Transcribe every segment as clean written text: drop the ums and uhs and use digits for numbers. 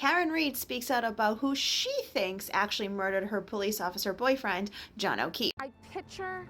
Karen Read speaks out about who she thinks actually murdered her police officer boyfriend, John O'Keefe. I picture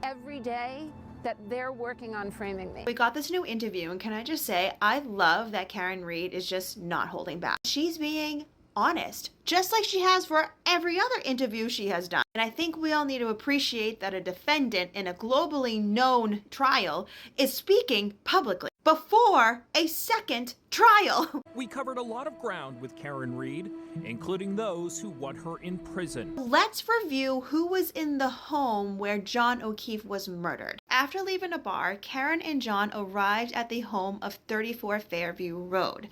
every day that they're working on framing me. We got this new interview, and can I just say, I love that Karen Read is just not holding back. She's being honest, just like she has for every other interview she has done. And I think we all need to appreciate that a defendant in a globally known trial is speaking publicly before a second trial. We covered a lot of ground with Karen Read, including those who want her in prison. Let's review who was in the home where John O'Keefe was murdered. After leaving a bar, Karen and John arrived at the home of 34 Fairview Road.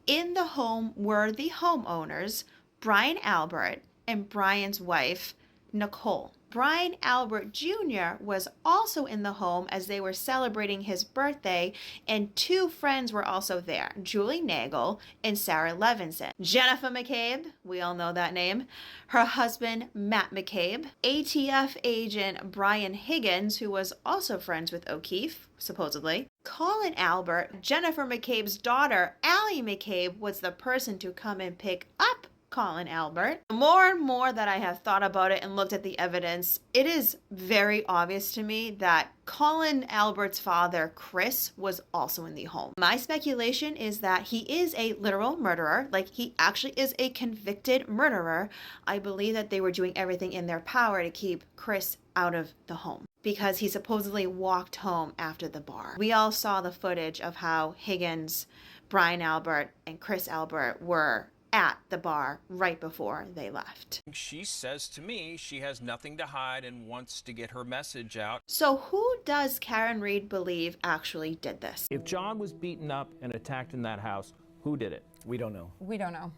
In the home were the homeowners, Brian Albert and Brian's wife, Nicole. Brian Albert Jr. was also in the home as they were celebrating his birthday, and two friends were also there, Julie Nagel and Sarah Levinson. Jennifer McCabe, we all know that name, her husband Matt McCabe, ATF agent Brian Higgins, who was also friends with O'Keefe, supposedly. Colin Albert, Jennifer McCabe's daughter, Allie McCabe, was the person to come and pick up Colin Albert. The more and more that I have thought about it and looked at the evidence, it is very obvious to me that Colin Albert's father, Chris, was also in the home. My speculation is that he is a literal murderer, like he actually is a convicted murderer. I believe that they were doing everything in their power to keep Chris out of the home because he supposedly walked home after the bar. We all saw the footage of how Higgins, Brian Albert, and Chris Albert were at the bar right before they left. She says to me she has nothing to hide and wants to get her message out. So who does Karen Read believe actually did this? If John was beaten up and attacked in that house, who did it? We don't know. We don't know.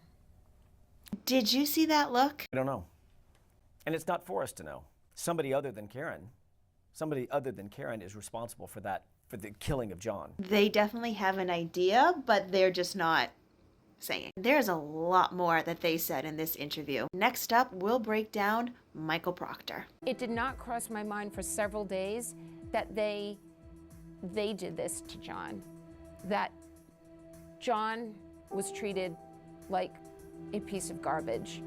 Did you see that look? We don't know. And it's not for us to know. Somebody other than Karen is responsible for that, for the killing of John. They definitely have an idea, but they're just not saying. There's a lot more that they said in this interview. Next up, we'll break down Michael Proctor. It did not cross my mind for several days that they did this to John, that John was treated like a piece of garbage.